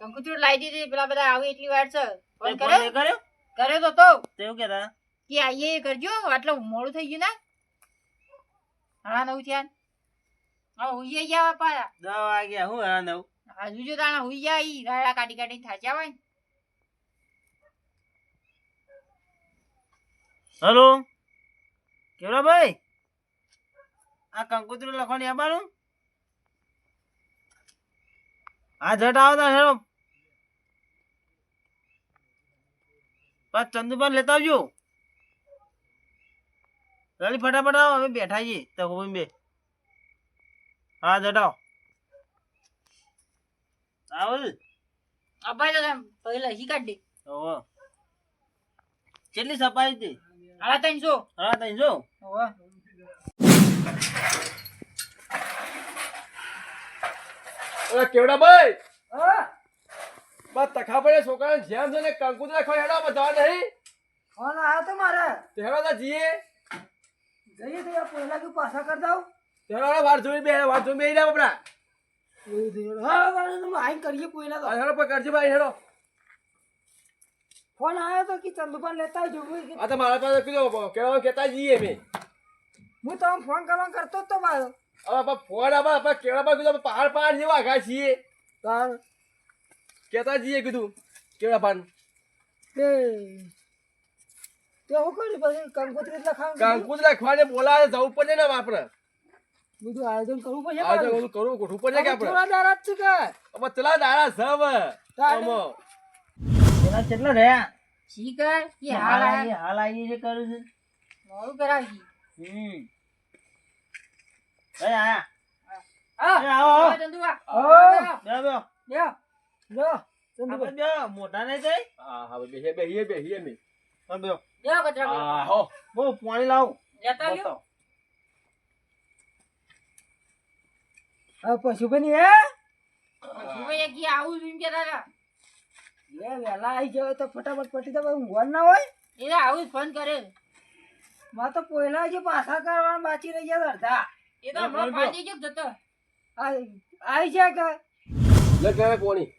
કંકુતરું લાવી દીધી પેલા બધા આવે એટલી વાર છે ફોન ફોન કર્યો કર્યો કર્યો તો તેવું કેતા કે આઈએ કરજો આટલું મોડું થઈ ગયું ને 9:30 થયા હા હુઈ ગયા પાછા 10 વાગ્યા હું હા નવ હજુ જો તાણા હુઈ ગયા ઈ રાડા કાઢી કાઢીને થાચ્યા હોય ને હેલો કેવડા ભાઈ આ કંકોત્રી લખવાની આવવાનું આ જટ આવતા હેરો પાછ ચંદુભાઈ લેતા આવજો જલ્દી ફટાફટ આવો અમે બેઠા છીએ તકો બે હા જટાઓ આવો અપાઈ તો પહેલા હી કાઢ દે ઓહો કેટલી સફાઈ હતી 350 હા તઈ જો ઓહો ઓલા કેવડા ભાઈ હા બસ તખા પડે છોકરાને ધ્યાન છે ને કંકુતરા ખોઈ હેડો બધા નહીં ફોન આવ્યો તો મારે તેડો તા જીએ જઈએ તો પહેલા કે પાછા કર દઉં તેડો વાર જોઈ બે આપડા હા આઈ કરીએ પહેલા તો હેડો પર કરજે ભાઈ હેડો ફોન આવ્યો તો કે ચંદુપાન લેતા જો આ તો મારા પાસે કીધો કેવા કેતા જીએ મે હું તો ફોન કરવા કરતો જ તો મારો હવે ફોન આપા કેવડા ભાઈ કીધું પહાડ જેવા આઘા છીએ તાર કેતા જીએ કીધું કેવડા પાન તે હું કરી પછી કંકોત્રી લખાવ કંકુતરા ખવાને બોલાવે જવું પડે ને આપણે બધું આયોજન કરવું પડશે આ તો બધું કરવું ગોઠવું પડે કે આપણે થોડા દારા જ છે કે હવે ચલા દાડા સબ પેલા કેટલા રહ્યા ઠીક હે કે હાલ આવી જે કરું છે મોડું કરાવી એ આયા હા એ આવો ચંદુવા બે બે લ્યો લો આપણે બે મોટા નહીં થઈ હા બેહીએ મે બે લ્યો કચરા આ હો બહુ પાણી લાવું લેતા આવ્યો બતાવો. હા પશુબની હે પશુભાઈ કે આવું જોઈને કેતા હતા લે વેલા આવી જાવ તો ફટાફટ પટી દે ઊંઘવાનું ના હોય એટલે આવું ફોન કરે માં તો પહેલા જે પાછા કરવાના બાકી રહી ગયા અડધા એ તો હમણાં પાણી જ જતો આવી જાય કે લે કે કોણી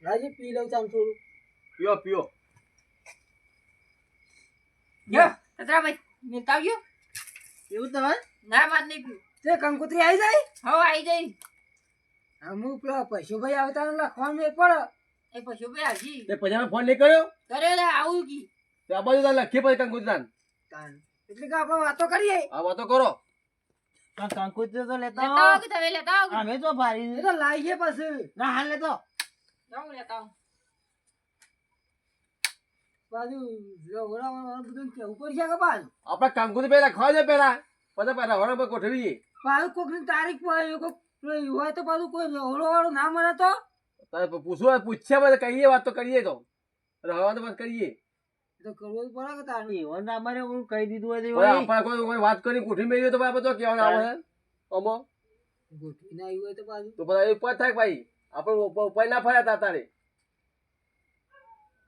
રાજી પી લઉં ચાલ થોડું પીઓ યો તતરાભાઈ મિલતા આવ્યો એવું તો હોય ના માર નહીં પીવું તે કંકોત્રી આવી જાય હવે આવી જાય અમુક પેલા પશુભાઈ આવતા લખવાનું એક પડે એ પશુભાઈ આવજી તે પછી ફોન નહીં કર્યો કરે લે આવું કી તે આ બાજુ તાર લખી પછી કંકુતરાન એટલે કે આપણે વાતો કરીએ આ વાતો કરો કંકોત્રી તો લેતા લેતા આવો કે તમે લેતા આવો અમે તો ભારી એ તો લાવીએ પછી ના હાલ લેતો જાઉં લેતા આવું બાજુ ઓળામાં બધું કેવું પડશે કે બાજુ આપણે કંકુતરી પેલા ખવા જાય પેલા પછી પેલા વરણ પર ગોઠવીએ પાછું કોકની તારીખ હોય તો પાછું કોઈ ઓળો વાળો ના મળે તો તારે પૂછ્યા પછી કહીએ વાત તો કરીએ તો રહેવા તો બસ કરીએ તો કરવું જ પડે કે તારું એવો ના મને હું કહી દીધું હોય હવે આપણે કોઈ વાત કરી ગોઠવી મેળવીએ તો આપણે તો કહેવાનું આવે છે અમો ગોઠવી ના આવ્યું હોય તો પાછું તો બધા ઉપર થાય ભાઈ આપણે ઉપાય ના ફર્યા તા તારે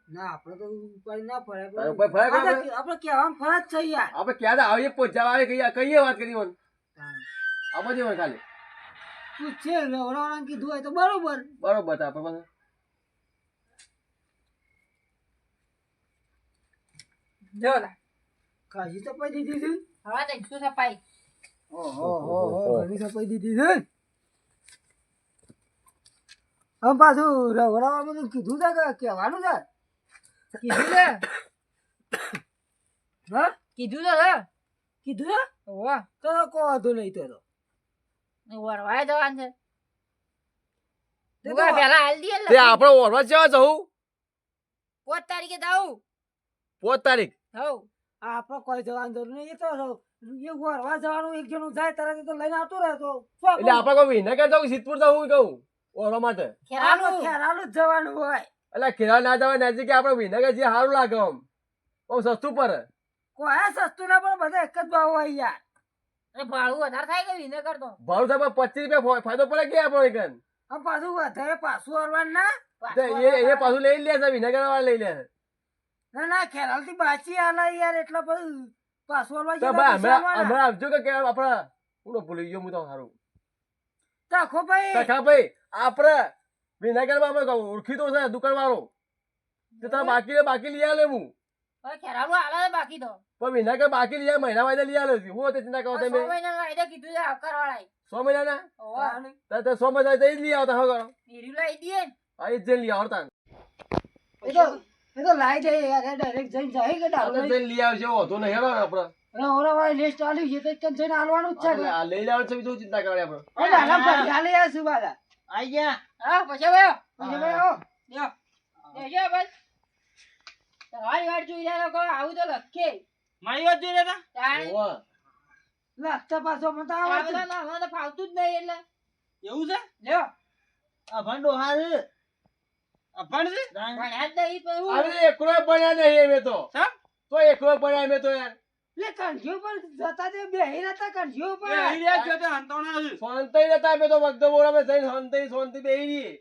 ના આપણે તો ઉપાડી ના તારે ફરે ઉપાય ફર્યા આપણે આપણે કહેવામાં ફરજ છે યાર આપણે ક્યારે આવીએ પહોંચવા આવે કહીએ વાત કરી મને આ બધી હોય ખાલી તું છે રવડાવાળાને કીધું હોય તો બરોબર બરોબર છે આપણે પાસે જો લા કાજી સપાઈ દીધી છે હા તો શું સપાઈ ઓહો ઘણી સપાઈ દીધી છે હવે પાછું રવડાવા બધું કીધું છે કે કહેવાનું છે કીધું છે હા કીધું છે કીધું છે વાહ તો કોઈ વાંધો નહીં તો વરવાય જવાનું છે પેલા હાલ દે તે આપણે ઓરવા જવા જવું 5 તારીખે જાઉં 5 તારીખ હવ આપણે કોઈ જવાનું જરૂર નહીં એ તો એ વરવા જવાનું એક જણું જાય તરત તો લઈને આવતો રહેતો એટલે આપણે કોઈ વિનગર જવું સિદ્ધપુર જવું કહું ઓરવા માટે ખેરાલું જ જવાનું હોય એટલે ખેરા ના જવાય નજીક આપણે વિનગર જે સારું લાગે આમ બહુ સસ્તું પડે કોઈ સસ્તું ના પણ બધા એક જ ભાવ હોય યાર ભાડું વધારે થાય કે વિનેગર તો ભાડું થાય 25 રૂપિયા ફાયદો પડે કે આપણો એકન આમ પાછું વધારે પાછું અરવાનું ના એ પાછું લઈ લે છે વિનેગર વાળા લઈ લે છે ના ખેરાલ થી બાચી આલા યાર એટલા બધું પાછું અરવા તો ભાઈ હમણાં આવજો કે આપણે હું ભૂલી ગયો હું તો સારું તખો ભાઈ તખા ભાઈ આપણે વિનાયકમાં અમે ઓળખીતો છે દુકાન વાળો તે તારે બાકી લઈ આલે હું હવે ખેરાલુ આલે બાકી તો પણ વિનાયક બાકી લઈ આવે મહિના વાયદા લઈ આલે છે હું તે ચિંતા કરો હવે તમે 6 મહિનાનો વાયદો કીધું છે આવકાર વાળાએ 100 મહિનાના ઓવા તો 100 મહિના તો જ લઈ આવતા હવે કરો હીરું લાવી દઈએ ને. આ જ જઈને લઈ આવતા એ તો લાઈ દે યાર ડાયરેક્ટ જઈને જાય કે આપણે જઈને લઈ આવશે હોતો નહીં હેડો આપણે ઓરા વાળી લિસ્ટ આલી છે તો જઈને આલવાનું જ છે આ લઈ લેવાનું છે બીજું ચિંતા કરે આપણે ઓલા નામ પર ચાલે આ સુબાલા આઈ ગયા હા પછી ભાઈ યો દેજો બસ તમારી વાત જોઈ રહ્યા લોકો આવું તો લખે મારી વાત જોઈ રહ્યા ઓવા લખતા પાછો મત આવે ના મને ફાવતું જ નહીં એટલે એવું છે લ્યો આ ભંડો હાલ આ ભંડ છે ભણ્યા જ નહીં પણ અરે એકલો પડ્યા નહીં અમે તો સમ તો એકલો પડ્યા અમે તો યાર લે કંઠીઓ પર જતા તે બેહી રહેતા કંઠીઓ પર બેહી રહ્યા છો તે હંતોણા છે. શાંતિ નતા અમે તો વખત બોરામાં જઈને શાંતિ બેહી રહીએ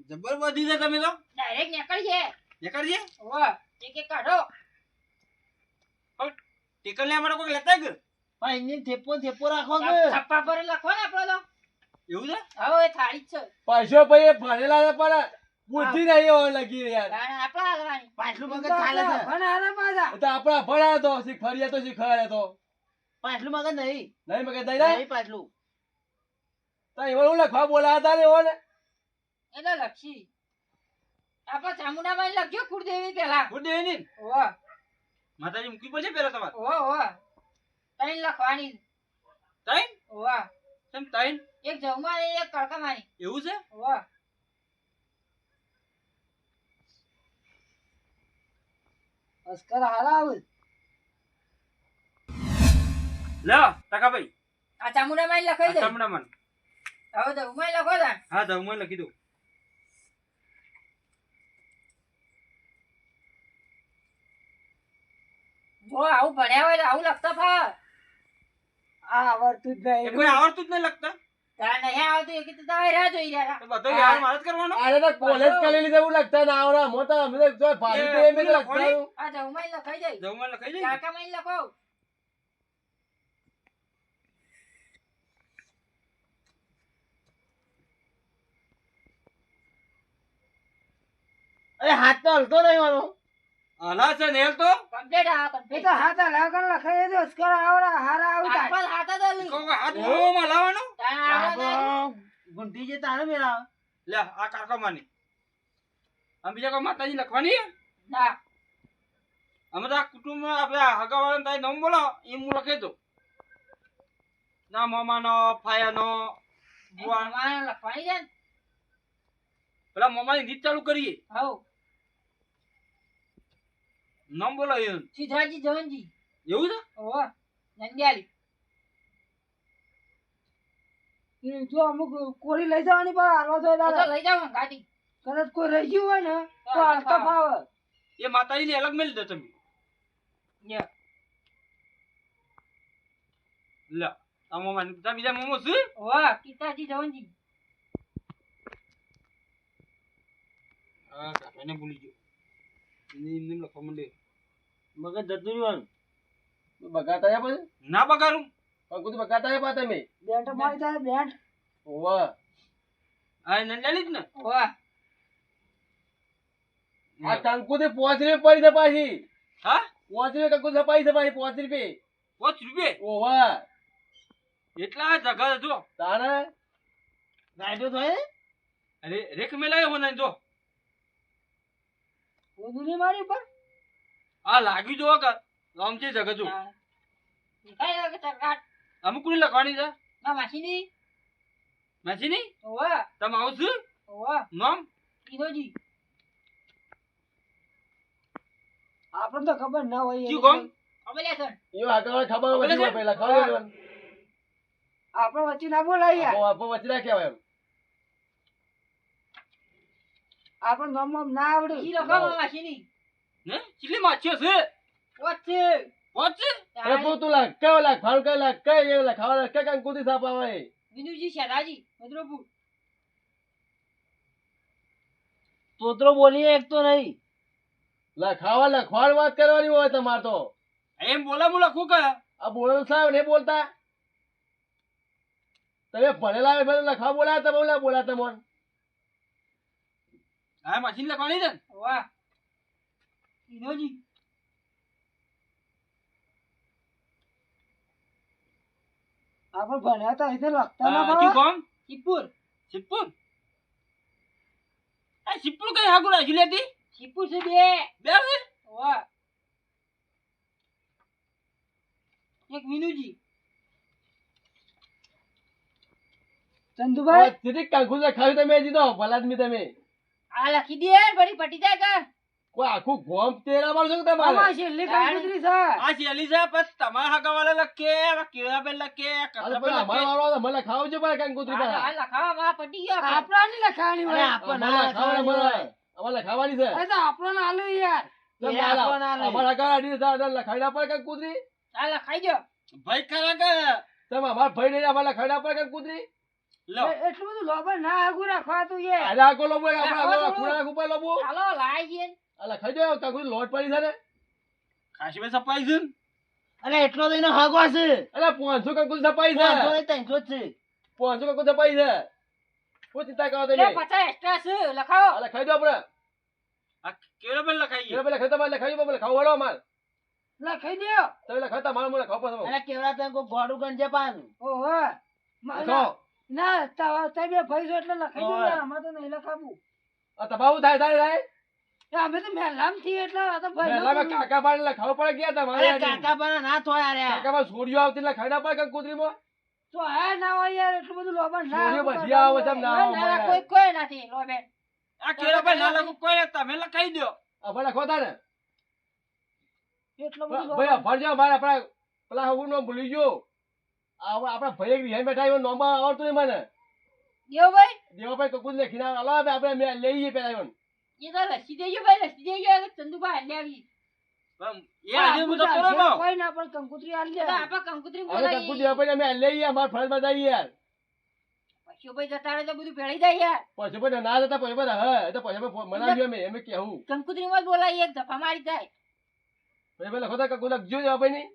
જબર વધી છે તમે તો ડાયરેક્ટ નીકળજે નીકળજે ઓ એક કાઢો ટીકલ લે અમારે કોઈ લેતા કે પણ એની થેપો રાખો કે છપ્પા પર લખો ને આપણો તો એવું છે હવે એ થાળી જ છે પાછો ભાઈ ભણેલા છે પણ બુદ્ધિ નહીં હોય લગી યાર તાણે આપણા હાલવાની પાછલું મગજ ચાલે છે પણ આના પાછા એ તો આપણા ભણ્યા તો શીખવાડ્યા તો શીખવાડ્યા તો પાછલું મગજ નહીં નહીં મગજ નહીં નહીં પાછલું તો એમાં હું લખવા બોલાતા ને એવો ને એટલે લક્ષી આપણા ચામુંડામાં લખ્યો કુળદેવી પેલા ગુડ ઇવનિંગ ઓ માતાજી મૂકી પડશે પેલા તમારે ઓ તૈન લખવાની તાઈન ઓ તેમ તાઈન એક જવમાં એક કડકામાંની એવું છે ઓ અસ્કર હાલાવ લે ટકા ભાઈ આ ચામુંડામાં લખાઈ દે તમણા મન હવે જવમાં લખો તા હા તો હું લખી દઉં જો આવું ભણ્યા હોય તો આવું લખતા ફા આ આવડતું જ એ કોઈ આવડતું જ નહીં લખતા તાર નહીં આવતું એ કીધું તારે રાહ જોઈ રહ્યા તો બધો યાર મારે જ કરવાનો અરે તો કોલેજ કરી લીધે એવું લખતા ના આવડા મોટા અમે તો જો ભાગી તો એમ જ લખતા આ જવમાં લખાઈ જાય જમવા લખાઈ જાય કાકામાં લખો અરે હાથ તો હલતો નહીં મારો આલા છે નેલ તો કમ્પ્લીટ આ કમ્પ્લીટ તો હાથ લાગણ લખાઈ દે અસ્કર આવડા હારા આવું થાય આપણ હાથ જ લી કોઈ હાથ મોમાં લાવવાનો ગુંટી જે તારે મેરા લે આ કાકા માની આમ બીજા કોઈ માતાજી લખવાની ના અમે તો આ કુટુંબમાં આપણે હગાવાળાને તારી નામ બોલો એ હું લખી દઉં ના મામાનો ફાયાનો બુવા મારે લખવાની છે ને પેલા મામાની રીત ચાલુ કરીએ હઉ નામ બોલો એ સિદ્ધરાજી જવનજી એવું છે ઓ નંદિયાલી એ જો અમુક કોરી લઈ જવાની પણ હાલવા તો દાદા લઈ જાવ ને ગાડી કદાચ કોઈ રહી ગયું હોય ને તો હાલતા ફાવે એ માતાજીને અલગ મેલી દો તમે લે આ મામા તા બીજા મામો છે ઓ પિતાજી જવનજી હા કાકાને ભૂલી ગયો એમને લખવા માંડે મગજ જતું રહ્યું બગાતા હે પછી ના બગાડું પણ કુછ બગાતા હે પા તમે બેન્ટ મારી જાય બેન્ટ ઓવા આ નંદાલી જ ને ઓ આ કંકુ થી 5 રૂપિયા પડી છે પાછી હા 5 રૂપિયા કંકુ છપાઈ છે પાછી 5 રૂપિયા 5 રૂપિયા ઓવા એટલા જગા જો તાણે ગાડ્યો થાય અરે રેખ મેલાય હોના જો ઓદુની મારી પર આ લાગી જો કે રામજી જગા જો કઈ લાગે ચકાટ અમુક કોની લખવાની છે ના માસીની માસીની ઓ તમે આવશું ઓ નામ કીધોજી આપણને તો ખબર ના હોય શું કોમ અબલેસન યો આગળ ખબર હોય પહેલા ખબર આપણે વચ્ચે ના બોલાય યાર આપો વચ્ચે રાખ્યા એમ આપણને નામ ના આવડે ઈ લખો માસીની ને ચીલી માછ્યો છે વચ્ચે વચ્ચે એ પોતું લાખ ફાળ કઈ લાખ કઈ એ લાખ ખાવા કઈ કંકુ થી છાપ આવે વિનુજી શેરાજી મધુરપુર તોતરો બોલીએ એક તો નહીં લખાવા લખવાડ વાત કરવાની હોય તમાર તો એમ બોલા બોલા ખુક આ બોલવાનું સાહેબ નહીં બોલતા તમે ભણેલા હોય ભલે લખવા બોલાતા બોલાતા મોન હા મશીન લખવાની છે ને? વાહ ઈનોજી આપણે ભણ્યા તો અહીં લખતા ના કયું ભાવ ગામ? સિદ્ધપુર આ સિદ્ધપુર કઈ હાગુ રાખ્યું લેતી શીપુ છે બે બે છે? વાહ એક વિનુજી ચંદુભાઈ ચીટી કંકુ લખાવ્યું તમે જીતો ભલાદમી તમે આ લખી દે બડી પટી જાય કે કોઈ આખું ગોમ તેરા મારશો કે તમારે આમાં છેલ્લી કંકુતરી છે આ શેલી છે પછી તમારા હાગાવાળા લખે કેળાબેન લખે અરે કથાબેન પેલા લખે. અમારો વાળો મને ખાવું છે પણ કંકુતરી આ પાછા લખાવા માં પટી ગયો આપણા ની લખાવાની હોય અમારે ખાવાની છે એ તો આપણો ના આલુ યાર અમારા ગાડી લખાઈ ના પડે કંકુતરી આ લખાઈ ગયો ભાઈ ખરા કે તમે અમારા ભાઈ નહીં અમારે લખાઈ ના પડે કંકુતરી લો એટલું બધું લોબર ના આગુ રાખવા તું યાર અરે આગો લોબો આપણા ખૂણા ઉપર લોબો ચાલો લાઈ ગયે આ લખાઈ દો કંકુતરી લોટ પડી છે ને ખાસી બે સપાઈ છે ને? અરે એટલો તો એનો હગો છે અરે 500 કંકુતરી છપાઈ છે 300 જ છે 500 કંકુતરી છપાઈ છે કોઈ ચિંતા કરો તમે 50 એક્સ્ટ્રા છે લખાવો આ લખાઈ દો આપણે આ કેળાબેન લખાઈ એટલે પેલા ખાતા મારે લખાઈ દો ખાવ વળો અમાર લખાઈ દયો તમે લખાતા મારે મને ખાવ પાછો અરે કેવડા તો કોઈ ગોડું ગંજે પાન ઓહો લખો ના તમે બે ભાઈ છો એટલે લખાઈ દો ઓય. આમાં તો નહીં લખાવું આ તમારું થાય અમે તો મેલામ થી એટલે આ તો ભાઈ પહેલા કાકા પાડે લખાવ પડે ગયા તમારે અરે કાકા પાના ના થોયા રે કાકા માં છોડીઓ આવતી લખાઈ ના પડે કંકુતરીમાં તો હે ના હોય યાર એટલું બધું લોબન ના છોડીઓ આગુ બધી આવે છે, ના આવે ના, મળે. કોઈ નથી લોબેન આ કેળાબેન ના લખું કોઈ નહીં, તમે લખાઈ દો આપણે લખો તા ને એટલું બધું ભાઈ અફરજો મારે આપણા પેલા હું નામ ભૂલી ગયો આપણા ભાઈ એક વિહાઈ બેઠા એવો નામ આવડતું નહીં મને દેવ ભાઈ દેવાભાઈ કંકુત લખીને આલો આપણે લઈએ પેલા એવન એ તો લસી દેજો ભાઈ લસી દેજો ચંદુભાઈ હાલ આવી એ આજે હું તો કરો બો કોઈ ના પણ કંકુતરી હાલ દે આપણે કંકુતરી હવે કંકુત દેવાભાઈ અમે લઈએ અમારા ફરજ જઈએ યાર પછી ભાઈ જતા રહે તો બધું ભેળી જાય યાર પછી ભાઈ ના જતા પછી બધા હા એ તો પછી મનાવ્યું અમે એમ કેવું કંકુતરી માં બોલાય એક ધફા મારી જાય પછી પેલા ખોટા કંકુત લખજો દેવાભાઈ ની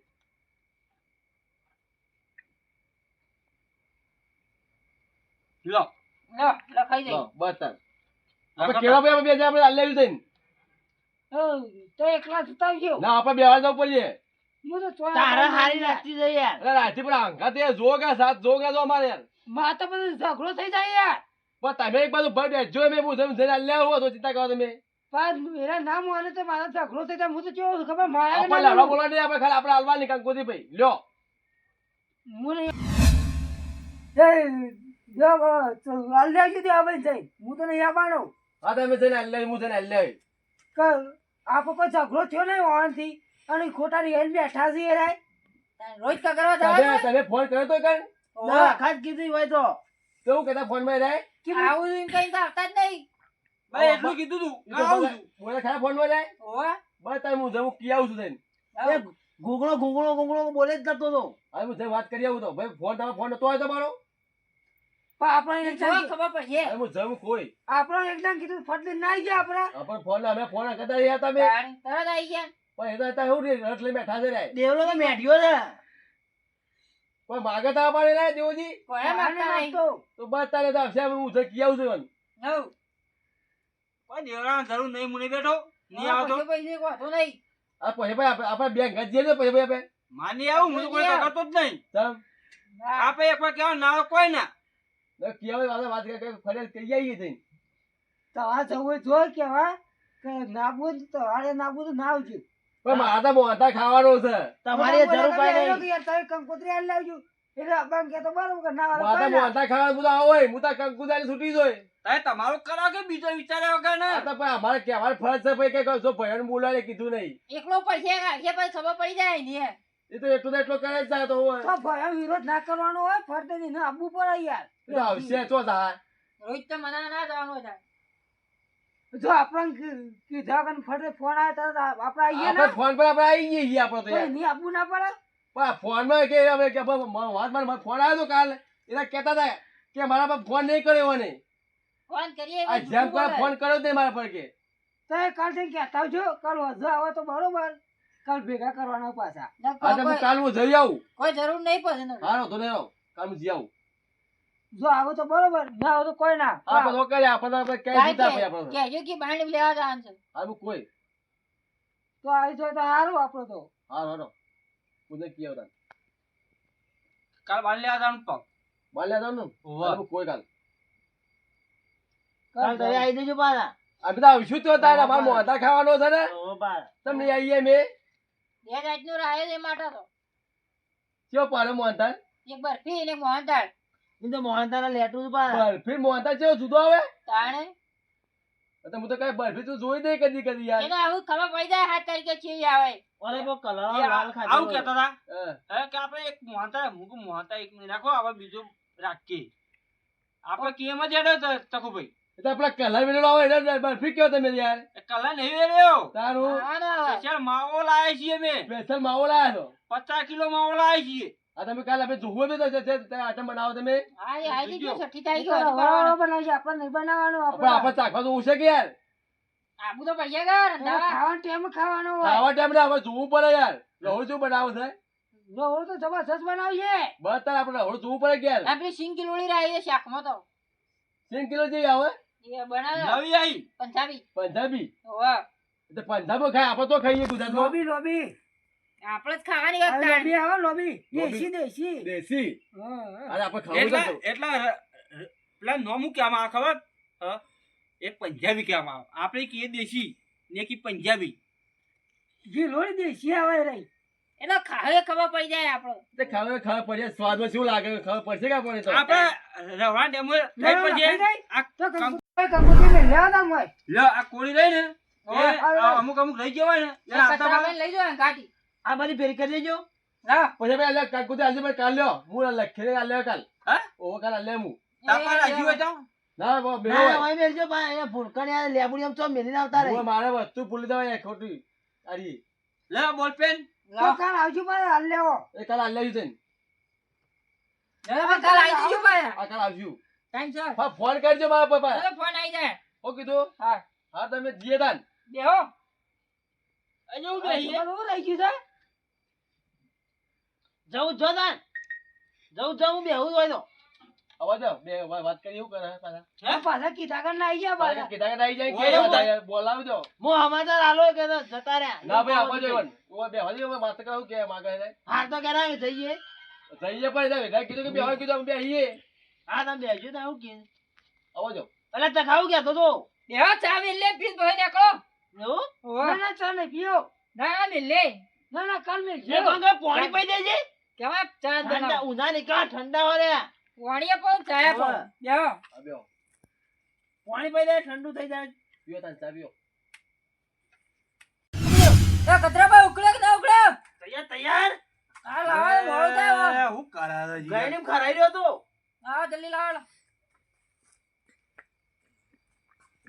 લો લો લખાઈ જાય બસ તાર આપણે કેવા ભાઈ બે આપણે હલાવી દઈને તો એકલા સુતાવજો ના આપણે બેવા જવું પડશે હું તો ચોય તારા હારી રાખતી છે યાર અરે રાતી પણ આંખા તે જોગા સાથ જોગા જો અમારે યાર માં તો બધું ઝઘડો થઈ જાય યાર પણ તમે એક બાજુ ભાઈ બેઠજો મેં પૂછે જઈને હલ્યા હો તો ચિંતા કરો તમે પણ મેરા નામ વાલે તો મારા ઝઘડો થઈ જાય હું તો કેવું ખબર મારા આપણે લાડવા બોલવા નહીં આપણે ખાલી આપણે હલવા નહીં કંકોત્રી ભાઈ લ્યો હું નહીં જો હાલ દેજો દે આવે જઈ હું તો નહીં આવવાનો હા તમે જઈને હલ્યા હું જઈને હલ્યા કે આપો કોઈ ઝઘડો થયો નહીં વાહનથી અને ખોટા રિયલ બેઠા છે યાર રોજ કા કરવા તમે જવાનું તમે ફોન કર્યો તો કઈ ના ખાસ કીધી હોય તો કેવું કહેતા ફોન માં રહે આવું એમ કઈ આવતા જ નહીં ભાઈ એટલું કીધું તું આવું છું બોલે ખરા ફોન માં જાય ઓવા બસ તમે હું જવું કી આવું છું થઈને એ ઘૂંઘણો બોલે જ જતો તો હવે હું જઈને વાત કરી આવું તો ભાઈ ફોન તમે ફોન નતો હોય તમારો પણ આપણે એકદમ ખબર પડશે હવે હું જવું કોઈ આપણે એકદમ કીધું ફટલી ના ગયા આપણા આપણે ફોન અમે ફોન કરતા રહ્યા તમે તરત આવી ગયા પણ એ તો હતા એવું નહીં રસ લઈ બેઠા છે રે દેવલો તો મેઢ્યો છે પણ માગે તો અમારે રે દેવજી કોઈ માંગતા નહીં તો બસ તારે તો આવશે હું જઈ કી આવું છું નવ કોઈ દેવરાની જરૂર નહીં મુને બેઠો નહીં આવતો પૈસે વાંધો નહીં આ પછી ભાઈ આપણે બેંક જ જઈએ પછી ભાઈ આપણે માની આવું હું તો કોઈ કરતો જ નહીં તમ આપે એકવાર કહેવા ના આવે કોઈ ના કી આવે વાત કરી ફરિયાદ કરી આવીએ જઈને તમારે જવું જો કેવા કે નાબૂદ તો હારે નાબૂદ ના આવજો પણ મારે તો મોટા ખાવાનો છે તમારી જરૂર કઈ નહીં યાર તમે કંકોત્રી હાલ લાવજો એટલે આપણને કહેતો બરોબર કે ના મારે વાળા મોટા ખાવાનું બધું આવો હોય હું તો કંકુદારી છૂટી જોઈ તારે તમારું કરો કે બીજો વિચાર્યા વગર ને આ તો પણ અમારે કહેવાનું ફરજ છે ભાઈ કે જો ભયણ બોલાવે કીધું નહીં એકલો પડશે રાખે પછી ખબર પડી જાય ને એ તો એટલું કરે જ જાય તો હોય તો ભય વિરોધ ના કરવાનો હોય ફરતે ને આપવું પડે યાર એ તો આવશે ચો થાય રોજ તો મના ના જવાનું થાય જો આપણને કીધા કે ફરતે ફોન આવે તરત આપણે આવીએ આપણે ને ફોન પર આપણે આવી જઈએ આપણે તો તો યાર નહીં આપવું ના પડે પણ આ ફોનમાં કે હવે કે વાત મારે ફોન આવ્યો તો કાલે એના કહેતા હતા કે મારા પર ફોન નહીં કર્યો મને ફોન કરીએ આ જેમ કોઈ ફોન કર્યો જ નહીં મારા પર કે તો કાલ થી કહેતા આવજો કાલ વધુ આવે તો બરોબર કાલ ભેગા કરવાના પાછા હા તો હું કાલ હું જઈ આવું કોઈ જરૂર નહીં પડે હારો તો નહીં આવું કાલ હું જઈ આવું જો આવો તો બરોબર ના આવો તો કોઈ ના આપણે તો કરે આપણે તો કઈ જીતા ભાઈ આપણે કહેજો કે બાંડ લેવા જવાનું છે આવું કોઈ તો આવી જાય તો સારું આપણો તો હા હાલો કુદે કિયા હતા કાલ બાંધ લેવા જવાનું પગ બાલ્યા જાવ ને આવું કોઈ કાલ કાલ તમે આવી જજો પાછા આ બધા આવશું તો તારા માર મોઢા ખાવાનો છે ને ઓ બા તમને આવીએ મે બે જાતનું રાહે છે માટે તો કયો પાડે મોહનતા એક બરફી અને મોહનદાળ એ તો મોહનતાના લેટું પાછા બરફી મોહનતા જેવો જુદો આવે તાણે તો હું તો કઈ બરફી તું જોઈ દે કદી કદી યાર એને આવું ખબર પડી જાય 7 તારીખે ચેવી આવે ઓલે બો કલર એ લાલ ખાધો આવું કહેતા હતા હા. હે કે આપણે એક મોહનતા મૂકું મોહનતા એક મિનિટ રાખો આપણે બીજો રાખીએ આપણે કેમ જ હેડો તકુભાઈ એટલે આપડા કલર વેલો આવે એટલે બરફી કયો તમે યાર એ કલા નહીં વેર્યો તારું સ્પેશિયલ માવો લાયા છીએ અમે સ્પેશિયલ માવો લાયા છો 50 કિલો માવો લાયા છીએ આ તમે કાલે આપણે જોવો બી તો આઈટમ બનાવો તમે હા એ આવી ગયો 6 તારીખે બનાવજો આપણે નહીં બનાવવાનું આપણે ચાખવા તો છે કે યાર આબુ તો પૈસા કર ખાવાનું ટાઈમ ખાવાનો હોય ખાવા ટાઈમ ને હવે જોવું પડે યાર રહોળ શું બનાવો છે રોડ તો જબરજસ્ત બનાવીએ બસ તાર આપણે રહોળ જોવું પડે કે યાર આપણી સિંગ કિલોની રાઈ શાકમાં તો 3 કિલો જેવી આવે એ બનાવે નવી આવી પંજાબી પંજાબી હોવા એટલે પંજાબો ખાય આપણે તો ખાઈએ ગુજરાતમાં લોબી આપણે જ ખાવાની વાત લોબી આવે લોબી દેશી દેશી દેશી હા અરે આપણે ખાવું એટલે છે એટલે પેલા નોમું કહેવામાં આવે ખબર હ? એક પંજાબી કહેવામાં આવે આપણે કહીએ દેશી ને કી પંજાબી જે લોડી દેશી આવે રહી એટલે ખાવે ખબર પડી જાય આપણો તે ખાવા ખબર પડે સ્વાદમાં શું લાગે ખબર પડશે કે આપણે તો આપણે રવા ડેમો થઈ પડશે આ તો કંકોત્રી મે લેવા તા મોય લ્યો આ કોળી રહી ને એ આ અમુક અમુક રહી ગયો હોય ને એને હાથમાં કતરામાં લઈ જાવ ગાડી આ બધી ફેરી કરી દેજો ના પછી ભાઈ અલ્યા કાકુ આજે ભાઈ કાલ લ્યો હું લખીને કાલ લ્યો કાલ હા ઓ કાલ લે હું તાપા રાજી હોય તો ના બો બે ના ઓય મેલજો બા અહીંયા ભૂલકણિયા લેબુડિયમ ચો મેલીને આવતા રહે મારે વસ્તુ ભૂલી દેવાય ખોટી અરે લે બોલ પેન તો કાલ આવજો ભાઈ હાલ લેવો એ કાલ આલ્યા છે હવે કાલ આવી જજો ભાઈ આ કાલ આવજો ટાઈમ છે હા ફોન કરજો મારા પપ્પા હવે ફોન આવી જાય ઓ કીધું હા હા તમે જીએ દાન બેહો અજુ બેહી બરોબર રહી ગયું છે જવું જો તાન જવું બેહું હોય તો અવાજ બે વાત કરી એવું કરે પાછા પાછા કીધા કર ના આવી ગયા પાછા કીધા કે આવી જાય કે બોલાવજો હું સમાચાર આલો કે તો જતા રહ્યા ના ભાઈ આપો જો ઓ બે હજી વાત કરું કે માગે છે હાર તો કેરા જઈએ જઈએ પણ એટલે કીધું કે બે હવે કીધું અમે બેહીએ હા તમે બેસજો તો આવું કે આવો જો એટલે તે ખાવું કે તો બેહો ચા મેલ લે પીસ ભાઈ નીકળો એવું ના ના ચા નહીં પીઓ ના મેલ લે ના કાલ મેલ જે ગંગા પાણી પી દેજે કેવા ચા ઠંડા ઉના નીકળા ઠંડા હો રે પાણીએ પણ ચાયા પણ બેહો આબ્યો પાણી પી દે ઠંડુ થઈ જાય પીઓ તાન ચા પીઓ એ કતરાભાઈ ઉકળે કે ના ઉકળે તૈયાર હા લાવો મોડું થાય હું કરા ગઈડીમ ખરાઈ રહ્યો તો હા જલ્દી લાવો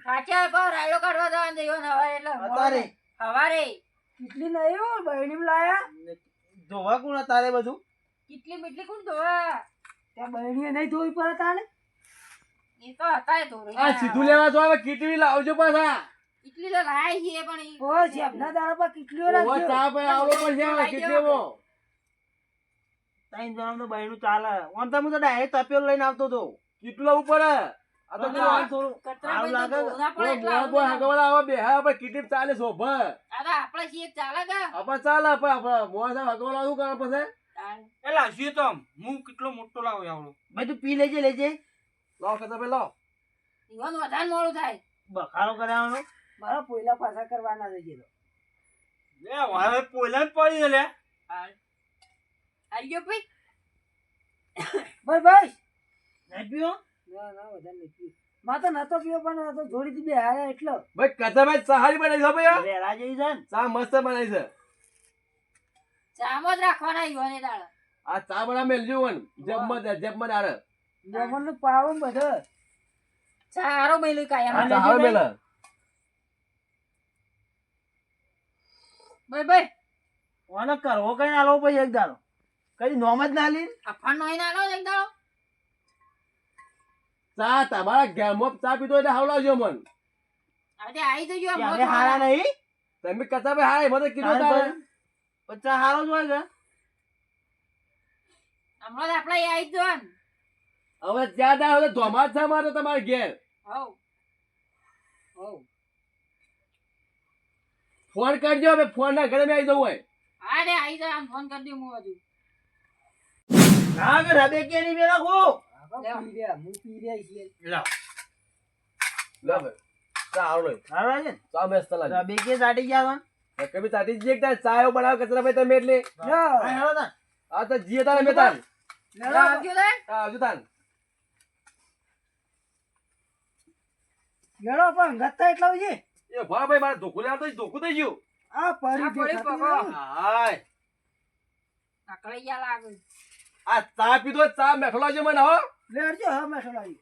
સાચા પર રાયડો કાઢવા જવાનું દેવો ને હવે એટલે અતારે હવારે કેટલી નહીં હો બહેણી લાયા જોવા કોણ તારે બધું કેટલી મીટલી કોણ ધોવા ત્યાં બહેણીએ નહીં ધોવી પડે તાને એ તો હતા ધોરી આ સીધું લેવા જો હવે કીટવી લાવજો પાછા કેટલી તો લાય છે પણ ઓ શેફના દાડા પર કેટલીઓ ઓ ચા પે આવડો પડશે હવે કીટવીમાં તાઈન જવાનું તો બહેનું ચાલે ઓન તો હું તો ડાયરેક્ટ તપેલો લઈને આવતો તો કેટલો ઉપર આ તો થોડું કતરા લાગે. મોળા હગવાલા આવે બે હા આપણે કીટી ચાલે શોભ આપણે છીએ ચાલે કે આપણે ચાલે પણ આપણે મોળા હગવાલા શું કરે પછી એ લાવશું તો હું કેટલો મોટો લાવો આવડો ભાઈ તું પી લેજે લાવ કતા પે લાવ ઈવન વધારે મોડું થાય બખારો કરાવવાનો મારા પોઈલા પાછા કરવાના છે લે હવે પોઈલા જ પડી લે આવી ગયો ભાઈ બસ નહીં પીવો ના વધારે નહીં પીવું માં તો નતો પીવો પણ આ તો જોડીથી બે હારે એટલો ભાઈ કતા ભાઈ સહારી બનાવી છે ભાઈ વેરા જઈ જાય ને ચા મસ્ત બનાવી છે ચામો જ રાખવાના ઈવને દાડા આ ચા બના મેલજો વન જેબમાં દાડે જમવાનું પાવ બધો ચારો મેલી કાયમ આ ચા હવે મેલા ભાઈ ઓને કરવો કઈ ના લો પછી એક દાડો કઈ નોમ જ ના લી અફાન નો ના લો એક દાડો ચા તમારા ગેમમાં ચા પીતો એટલે હાવલાવજો મન હવે આવી જજો હવે હારા નહીં તમે કતા ભાઈ હાય મને કીધું તારે પચાસ હારો જ હોય કે હમણાં આપણે આવી જ જવાનું હવે જ્યાં ના હોય તો ધોમા જ છે મારે તમારે ઘેર હવ હવ ફોન કરજો હવે ફોન ના ઘરે મેં આવી જવું હોય હા રે આઈ જા આમ ફોન કરી દઉં હું હજુ ના કે રબે કે નહીં મેં રાખું લાવ લે ભાઈ ચા આવ લો હારો છે ચા બેસ તલા રબે કે સાટી ગયા હતા કભી સાથી જે એક ચા એવો બનાવ કચરા ભાઈ તમે એટલે હા હારો તા આ તો જીએ તારે મેં તાર લેડો આવજો લે હા આવજો તાર લેડો પણ ગત્તા એટલા હોય એ ભા ભાઈ મારે ધોકું લેવા તો ધોકું થઈ ગયું આ પડી આ પડી પકડો. હાય અકળાઈ ગયા લાગે આ ચા પીધો ચા મેઠો લાવજો મને હો લેડજો હા મેં લાવી